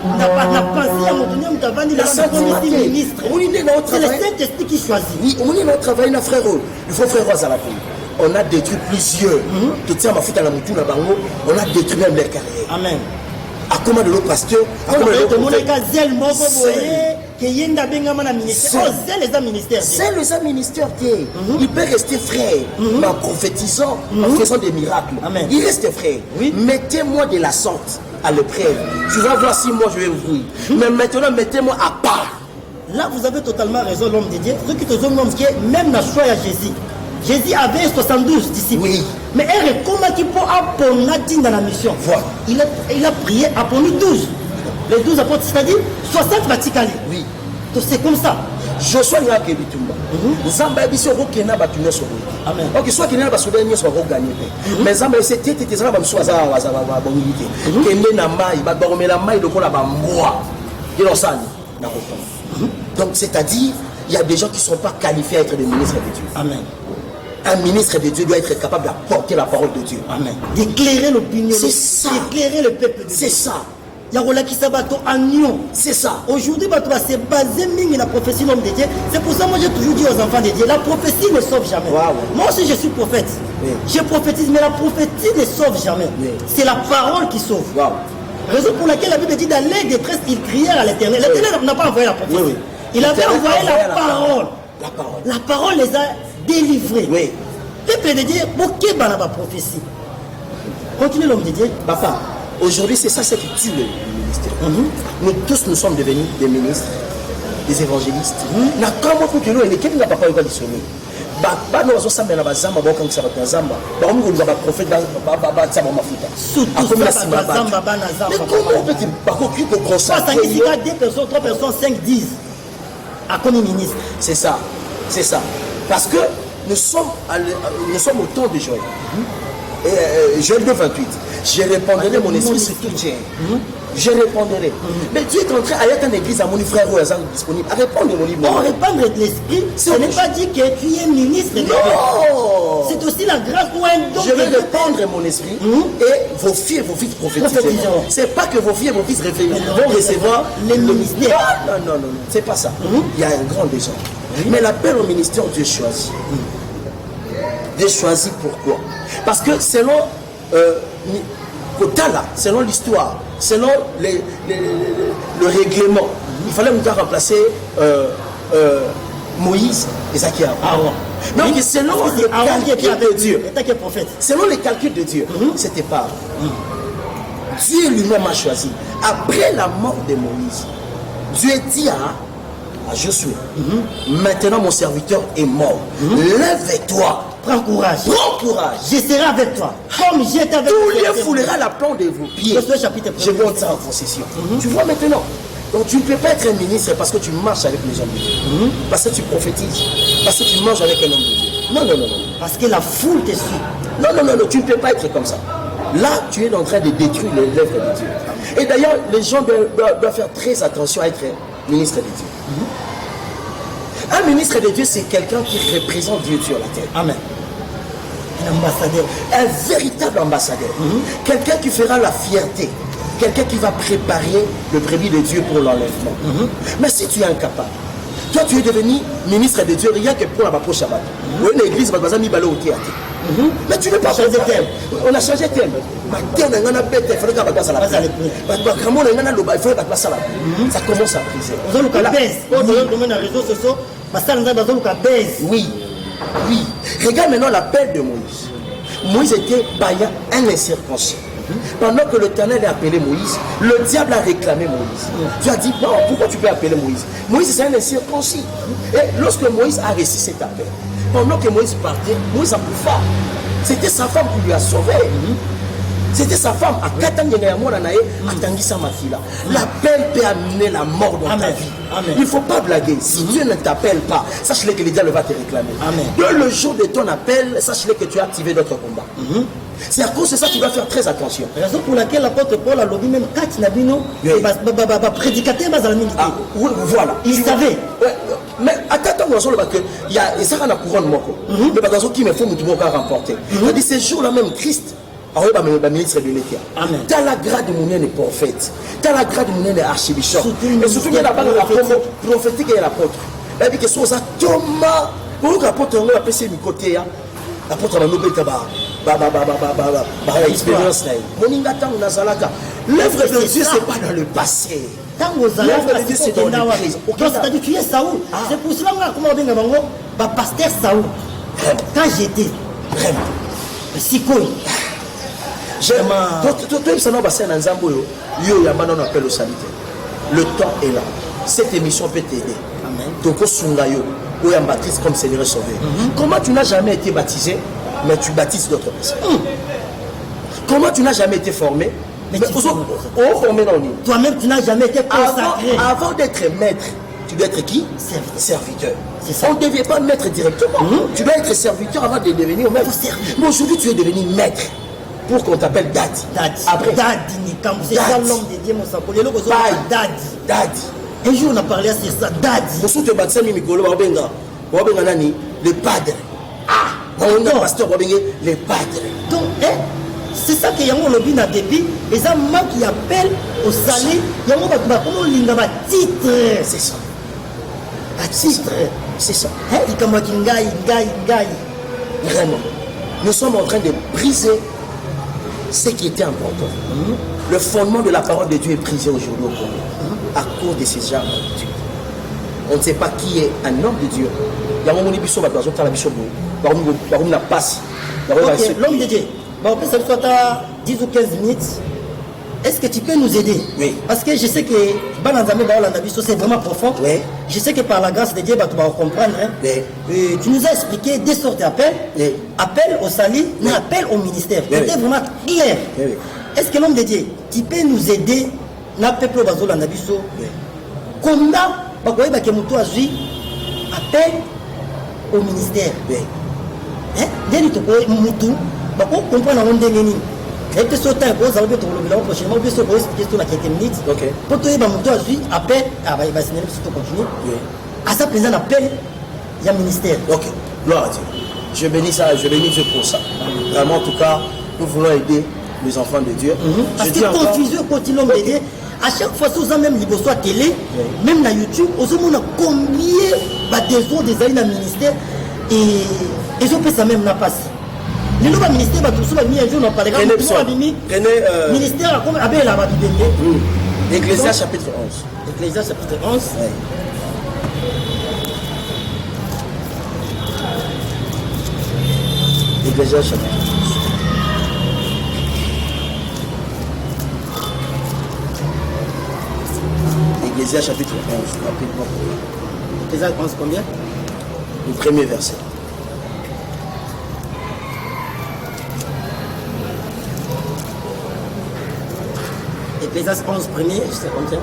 pensée à mon ministre. C'est le Saint-Esprit qui choisit. Oui, on est dans le travail, frère. Il faut frère à la vie. On a détruit plusieurs. On a détruit même leur carrière. Amen. À comment de l'autre pasteur, à comment de l'autre c'est le ministère qui est. Il peut rester frère en prophétisant, en faisant des miracles. Amen. Il reste frère. Oui. Mettez-moi de la sorte à l'épreuve. Tu vas voir si moi je vais ouvrir. Mais maintenant, mettez-moi à part. Là, vous avez totalement raison, l'homme de Dieu. Ce qui te donne l'homme qui est même la choix à Jésus. Jésus avait 72 disciples. Oui. Mais elle comment il peut apprendre dans la mission. Voilà. Il a prié à 12. Les 12 apôtres, c'est-à-dire 60 Vaticali. Oui. Donc c'est comme ça. Joshua n'a pas Bitumba. Zamba biso rokena batunya solo. Amen. OK, soit kena ba soda nyo so gagner. Mais Zamba c'était zamba ba mso za ba bonité. Kende na mai ba boromela mai lokola ba mboa. Ils ça na roton. Donc c'est-à-dire il y a des gens qui ne sont pas qualifiés à être des ministres de Dieu. Amen. Un ministre de Dieu doit être capable d'apporter la parole de Dieu. Amen. D'éclairer l'opinion. C'est ça. D'éclairer le peuple. C'est ça. Il y a Agnon. C'est ça. Aujourd'hui, c'est basé sur la prophétie de l'homme de Dieu. C'est pour ça que moi j'ai toujours dit aux enfants de Dieu, la prophétie ne sauve jamais. Wow. Moi aussi je suis prophète. Oui. Je prophétise, mais la prophétie ne sauve jamais. Oui. C'est la parole qui sauve. Wow. Raison pour laquelle la Bible dit dans les détresses, ils crièrent à l'Éternel. L'Éternel n'a pas envoyé la prophétie. Oui. Il avait envoyé la parole. La parole. La parole les a délivrés. Oui. Peuple de Dieu, pourquoi il y a la prophétie? Continue l'homme de Dieu. Papa, aujourd'hui c'est ça ce qui tue le ministère. Nous tous nous sommes devenus des ministres, des évangélistes. Na kama pour que nous les quelqu'un n'a pas pas dissonner. Ba nous avons sambe na bazamba ba quand ça va bazamba. Ba on nous va prophète ba tsama mafuta. Surtout ça bazamba bana zamba. Mais comment on peut pas qu'on peut consacrer? Ça signifie 2 personnes, 3 personnes, 5, 10 à comme ministre. C'est ça. C'est ça. Parce que nous sommes au temps de Joël. Joël 2:28. Je répandrai mon esprit sur tout Dieu. Je répondrai. Mais Dieu est en train à être en église à mon frère ou à disponible. À répondre mon livre. Pour répandre de l'esprit, ce n'est pas dit que tu es ministre de Dieu. C'est aussi la grâce ou un don. Je vais répandre mon esprit et vos filles et vos fils prophétiseront. C'est pas que vos filles et vos fils vont recevoir le ministère. Non. C'est pas ça. Il y a un grand déjà. Mais l'appel au ministère, Dieu choisit. Dieu choisit pourquoi? Parce que selon selon l'histoire, selon le règlement, il fallait nous remplacer Moïse et Zacharie. Donc selon le calcul de Dieu, selon les calculs de Dieu, c'était pas. Dieu lui-même a choisi. Après la mort de Moïse, Dieu dit à Josué, maintenant mon serviteur est mort. Lève-toi. Prends courage. Prends courage. Je serai avec toi. Comme j'étais avec Tous toi. les foulera la plante de vos pieds. Josué chapitre 1. Je vais entrer en concession. Tu vois maintenant. Donc tu ne peux pas être un ministre parce que tu marches avec les hommes de Dieu. Parce que tu prophétises. Parce que tu manges avec un homme de Dieu. Non, non, non, non. Parce que la foule te suit. Non, non, non, non, tu ne peux pas être comme ça. Là, tu es en train de détruire l'œuvre de Dieu. Et d'ailleurs, les gens doivent faire très attention à être ministre de Dieu. Un ministre de Dieu, c'est quelqu'un qui représente Dieu sur la terre. Amen. Un ambassadeur. Un véritable ambassadeur. Quelqu'un qui fera la fierté. Quelqu'un qui va préparer le brebis de Dieu pour l'enlèvement. Mais si tu es incapable, toi tu es devenu ministre de Dieu rien que pour la prochaine Shabbat. Ou une église, mais tu n'es pas changé de thème. On a changé de thème. Ça commence à briser. Oui, oui. Regarde maintenant l'appel de Moïse. Moïse était païen, un incirconcis. Pendant que l'Éternel a appelé Moïse, le diable a réclamé Moïse. Tu as dit, non, pourquoi tu peux appeler Moïse? Moïse, c'est un incirconcis. Et lorsque Moïse a réussi cet appel, pendant que Moïse partait, Moïse a pris fort. C'était sa femme qui lui a sauvé. C'était sa femme. L'appel peut amener la mort dans ta vie. Amen. Il ne faut pas blaguer. Si Dieu ne t'appelle pas, sache-le que le diable va te réclamer. Amen. Dès le jour de ton appel, sache-le que tu as activé d'autres combats. C'est à cause de ça que tu dois faire très attention. Raison pour laquelle l'apôtre Paul a lobby même quand il a vu nous, prédicateur oui, voilà. Il savait. Ouais. Mais attends, il y a ça la couronne moko. Mais par exemple, qui me faut me remporter. Il dit ces jours-là même Christ. Ministre de l'État. Tu as la grade de mon de prophète. Tu as la grade de mon de archibishop. Et surtout, il y a la prophétique et l'apôtre. Elle dit que c'est ça, Thomas. Pour l'apôtre, on a appelé du côté. L'apôtre a nommé l'expérience. L'œuvre de Dieu, ce n'est pas dans le passé. L'œuvre de Dieu, c'est dans le présent. C'est-à-dire tu es Saoul. C'est pour cela que je suis pasteur Saoul. Quand j'étais Sikoy. Le temps est là. Cette émission peut t'aider. Toko Sungayo, Oya baptise comme Seigneur et Sauveur. Comment tu n'as jamais été baptisé, mais tu baptises d'autres personnes? Comment tu n'as jamais été formé? Mais tu formé dans le livre. Toi-même, tu n'as jamais été consacré. Avant d'être maître, tu dois être qui? Serviteur. On ne devient pas maître directement. Tu dois être serviteur avant de devenir maître. Mais aujourd'hui, tu es devenu maître. Pour qu'on t'appelle Daddy. Après Daddy, c'est ça l'homme de Dieu, mon sapolé. Daddy. Un jour on a parlé à ça, Daddy. Pour te battre, le padre. On a pasteur, le padre. Donc, c'est ça que Yango Lobi n'a débit. Et ça, moi qui appelle au salé, Yango va comment l'inga va titre. C'est ça. Titre. C'est ça. Il comme Ngai. Vraiment. Nous sommes en train de briser ce qui était important. Le fondement de la parole de Dieu est brisé aujourd'hui au Congo à cause de ces gens de Dieu. On ne sait pas qui est un homme de Dieu. Il y a un moment où il y a un passe. L'homme de Dieu, ça soit 10 ou 15 minutes. Est-ce que tu peux nous aider? Oui. Parce que je sais que c'est vraiment profond. Oui. Je sais que par la grâce de Dieu, tu vas comprendre. Oui. Tu nous as expliqué des sortes d'appels. Oui. Appel au salut, mais appel au ministère. C'était vraiment clair. Oui. Est-ce que l'homme de Dieu, tu peux nous aider? Na peuple bazolo na biso. Comment bakoye ba kemuto azui appel au ministère. Dès to ko mutu bako comprendre on ndenge. Et que ce temps pour ça peut le prochainement bien sûr question à quelques minutes. OK. Pour toi ba mutu azui appel va signer pour continuer. À ça présent appel il y a ministère. OK. Gloire à Dieu. Je bénis ça, je bénis Dieu pour ça. Vraiment en tout cas, nous voulons aider les enfants de Dieu. Parce que confusion continue de Dieu. À chaque fois, si vous avez même libre à télé, même dans YouTube, vous avez combien de des années dans le ministère et ils ont fait ça même dans passé. Le nouveau ministère va tout ça mis un jour dans par exemple ministère comme avec la Bible. Ecclésiaste chapitre 11. Ecclésiaste chapitre 11. Ecclésiaste chapitre 11. Ecclésias chapitre 11, rapidement. Ecclésias 11 combien? Le premier verset. Ecclésias 11 premier, je sais combien.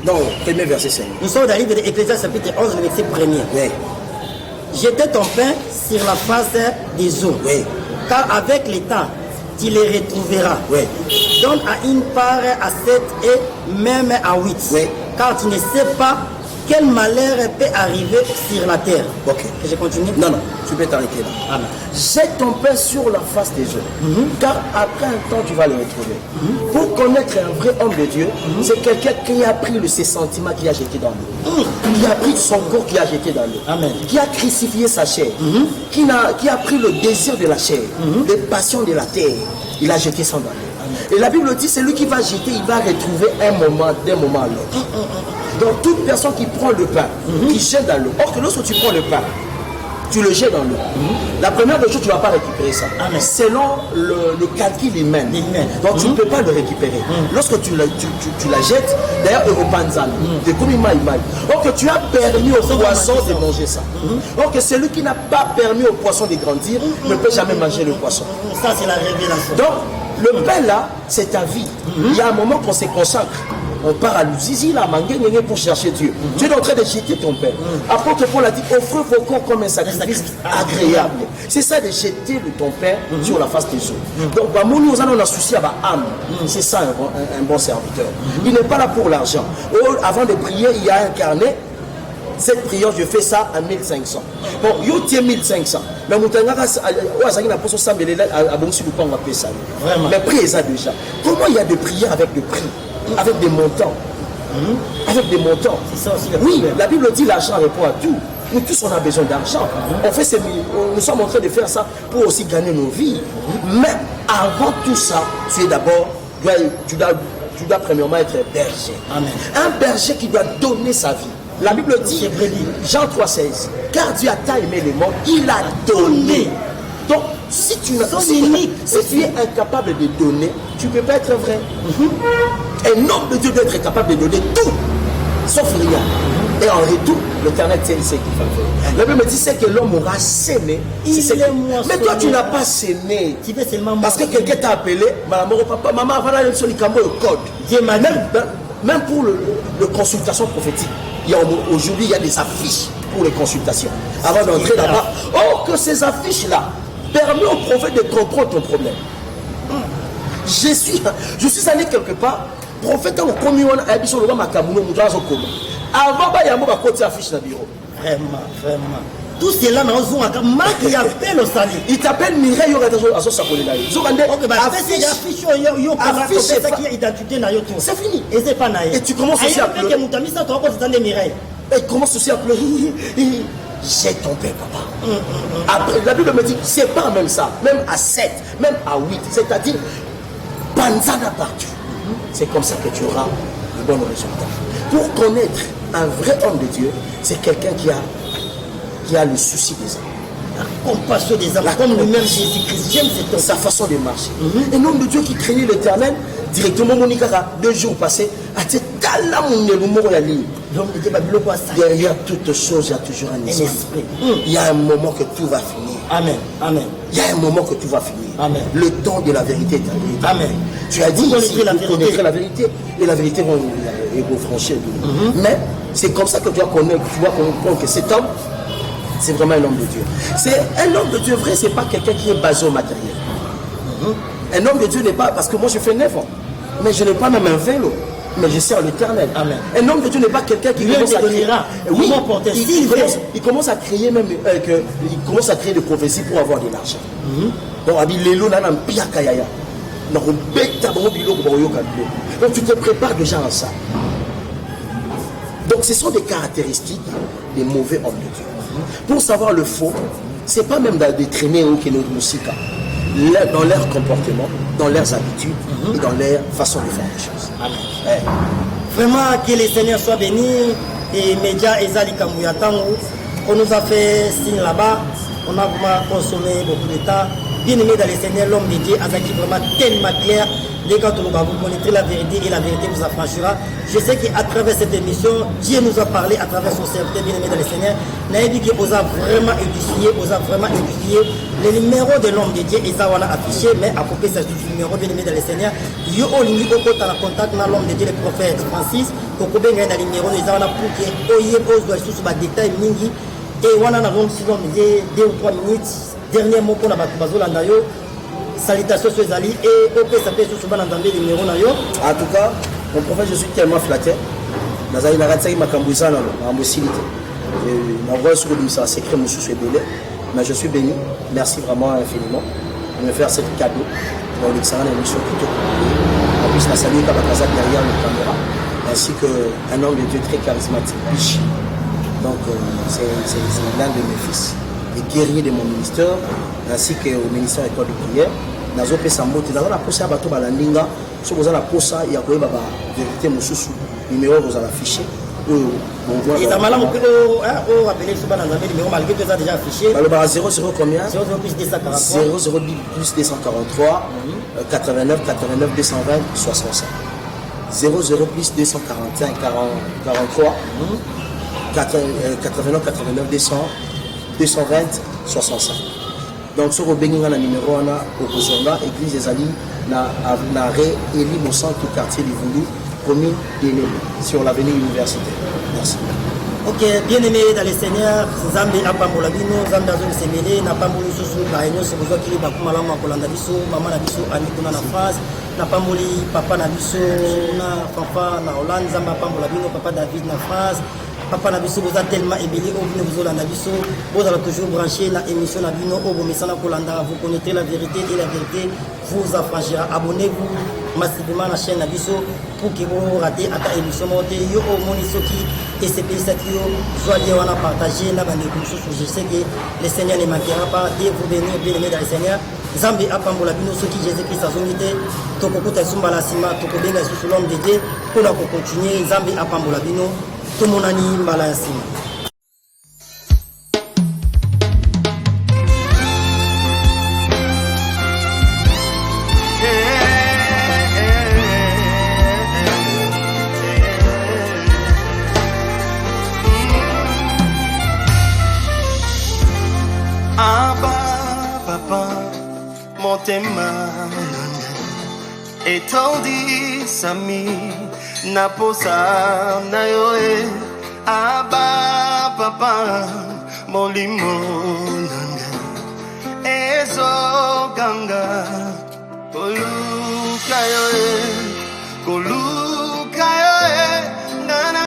Non, premier verset, Seigneur. Nous sommes dans le livre de Ecclésias chapitre 11, le verset premier. Oui. Jetais ton pain sur la face des eaux. Oui. Car avec le temps, tu les retrouveras. Oui. Donne à une part à 7 et même à 8. Oui. Car tu ne sais pas quel malheur peut arriver sur la terre. Ok. Je continue? Non, non, tu peux t'arrêter là. Amen. Jette ton pain sur la face des eaux, car après un temps tu vas le retrouver. Pour connaître un vrai homme de Dieu, c'est quelqu'un qui a pris ses sentiments, qui a jeté dans l'eau, qui a pris son corps, qui a jeté dans l'eau, Amen. qui a crucifié sa chair, qui a pris le désir de la chair, les passions de la terre, il a jeté ça dans l'eau. Et la Bible dit, c'est lui qui va jeter, il va retrouver un moment, d'un moment à l'autre. Donc toute personne qui prend le pain, qui jette dans l'eau, or que lorsque tu prends le pain, tu le jettes dans l'eau. La première des choses, tu ne vas pas récupérer ça. Amen. Selon le calcul humain. Donc tu ne peux pas le récupérer. Lorsque tu la jettes, d'ailleurs, Europanzan, de Kumimaïmaï. Or que tu as permis au poisson de manger ça. Or que celui qui n'a pas permis au poisson de grandir ne peut jamais manger le poisson. Ça, c'est la révélation. Donc, le pain là, c'est ta vie. Il y a un moment qu'on se consacre. On part à l'Uzizi, là, Mangué, pour chercher Dieu. Tu es en train de jeter ton pain. Apôtre Paul a dit, offrez vos corps comme un sacrifice agréable. C'est ça de jeter ton pain sur la face des eaux. Donc, on a souci à l'âme. C'est ça un bon serviteur. Il n'est pas là pour l'argent. Avant de prier, il y a un carnet. Cette prière, je fais ça à 1500. Bon, yo tiens 1500. Mais mais prix ça déjà. Comment il y a des prières avec des prix, avec des montants, avec des montants? C'est ça aussi oui, la Bible dit l'argent répond à tout. Nous tous on a besoin d'argent. Nous sommes en train de faire ça pour aussi gagner nos vies. Mais avant tout ça, tu es d'abord, tu dois premièrement être berger. Amen. Un berger qui doit donner sa vie. La Bible dit, Jean 3,16, car Dieu a tant aimé les morts, il a donné. Donc, si tu es incapable de donner, tu ne peux pas être vrai. Un homme de Dieu doit être capable de donner tout, sauf rien. Et en retour, l'Éternel tient ce qu'il va faire. La Bible dit, c'est que l'homme aura sémé. Mais toi, tu n'as pas sémé. Parce que quelqu'un t'a appelé, maman, voilà sur le code. Même pour le consultation prophétique. Aujourd'hui, il y a des affiches pour les consultations. Avant d'entrer là-bas, que ces affiches-là permettent au prophète de comprendre ton problème. Je suis allé quelque part, prophète, on a commis un épisode de Makamuno, avant, il y a un côté affiche dans le bureau. Vraiment. Tout cela, il appelle au salut. Il t'appelle Mireille, c'est fini. Et tu commences aussi à pleurer. Et commence aussi à pleurer. J'ai tombé, papa. Après, la Bible me dit, c'est pas même ça. Même à 7, même à 8. C'est-à-dire, Panzana partout. C'est comme ça que tu auras de bons résultats. Pour connaître un vrai homme de Dieu, c'est quelqu'un qui a le souci des âmes. La compassion des âmes, comme lui-même Jésus-Christ. J'aime sa façon de marcher. Un homme de Dieu qui craignait l'Éternel, directement, Monika, 2 jours passés, a dit, derrière toute chose, il y a toujours un esprit. Il y a un moment que tout va finir. Amen. Il y a un moment que tout va finir. Amen. Le temps de la vérité est arrivé. Amen. Tu as dit, vous connaîtrez la vérité, et la vérité va vous franchir. Mais c'est comme ça que tu dois comprendre que cet homme, c'est vraiment un homme de Dieu. C'est un homme de Dieu vrai, c'est pas quelqu'un qui est basé au matériel. Un homme de Dieu n'est pas, parce que moi je fais 9 ans, mais je n'ai pas même un vélo, mais je sers l'Éternel. Un homme de Dieu n'est pas quelqu'un qui commence à créer. Oui, il commence à créer même, il commence à créer des prophéties pour avoir de l'argent. Donc tu te prépares déjà à ça. Donc ce sont des caractéristiques des mauvais hommes de Dieu. Pour savoir le faux, c'est pas même de traîner au Keno musique, dans leur comportement, dans leurs habitudes et dans leur façon de faire les choses. Amen. Vraiment, que le Seigneur soit béni et médias Ezali Kamouyatango. On nous a fait signe là-bas, on a vraiment consommé beaucoup de temps. Bien aimé dans le Seigneur, l'homme de Dieu, Azaki vraiment tellement clair. Les quand vous connaîtrez la vérité et la vérité vous affranchira. Je sais qu'à travers cette émission, Dieu nous a parlé à travers son serviteur bien-aimé dans le Seigneur. Naïbi qui vous a vraiment édifié, les numéros de l'homme de Dieu, ils ont affiché, mais à côté de ce numéro bien-aimé dans le Seigneur, il y a un contact dans l'homme de Dieu, le prophète Francis, au combien il y a un numéro, ils ont pour que Oye pose des détails mingi. Et on a si l'homme de 2 ou 3 minutes, dernier mot pour la Bazolanda yo. Salutations sur Zali et au peut s'appeler sur le numéro. En tout cas, mon prophète, je suis tellement flatté. Nazali Naratsa Makambouza, m'envoie sur le secret, mais je suis béni. Merci vraiment infiniment de me faire ce cadeau dans l'excellente émission qui te en plus, la salut Kabakaza derrière le caméra, ainsi qu'un homme de Dieu très charismatique, Bichi. Donc, c'est l'un de mes fils, les guerriers de mon ministère, ainsi qu'au ministère école de prière. Nazo pesa mbote dans la posa bato balandinga so boza la posa ya koyeba ba vérité mosusu numéro vous affiché et ça m'a rappelé rappeler sur bana nzambe numéro malgré que ça déjà affiché alors bah 00 combien 00 plus 243 00 plus 243 89 89 220 65 00 plus 245 43 89 89 220 65. Donc, ce qui est le numéro 1 au Kosonga, église des Alliés, na réélit au centre du quartier du Voulou, commune d'Éné, sur l'avenue universitaire. Merci. Ok, bien aimé dans le Seigneur, Zambi Apambola Bino, Zambi Azul Semele, Napamboli Sousou, la réunion sur besoin qu'il y ait Bakumalama Kolanda Biso, Maman Nabiso, Anikuna na France, Napamboli, Papa Nabiso, na Fafa, na Hollande, Zamba Apambola Bino, Papa David na France. Papa Nabiso, vous êtes tellement ébélé, vous allez Nabiso, vous allez toujours brancher la émission Nabino, vous connaîtrez la vérité et la vérité vous affranchira. Abonnez-vous massivement à la chaîne Nabiso pour que vous ratez à ta émission. Yo au Monisoki et c'est pays qui joyeux on a partagé la bande de je sais que le Seigneur ne manquera pas de vous venir bien aimé dans le Seigneur. Zambi Apambola Bino, ceux qui Jésus-Christ a zonité, Tokokuta Sumbala Sima, Tokobenga sous l'homme de Dieu, pour la continuer, Zambi Apambola Bino. Tout mon ami Malayasi. Abba, papa, motema etondi sami naposa na yoe. Abba, papa, molimo nanga ezo ganga.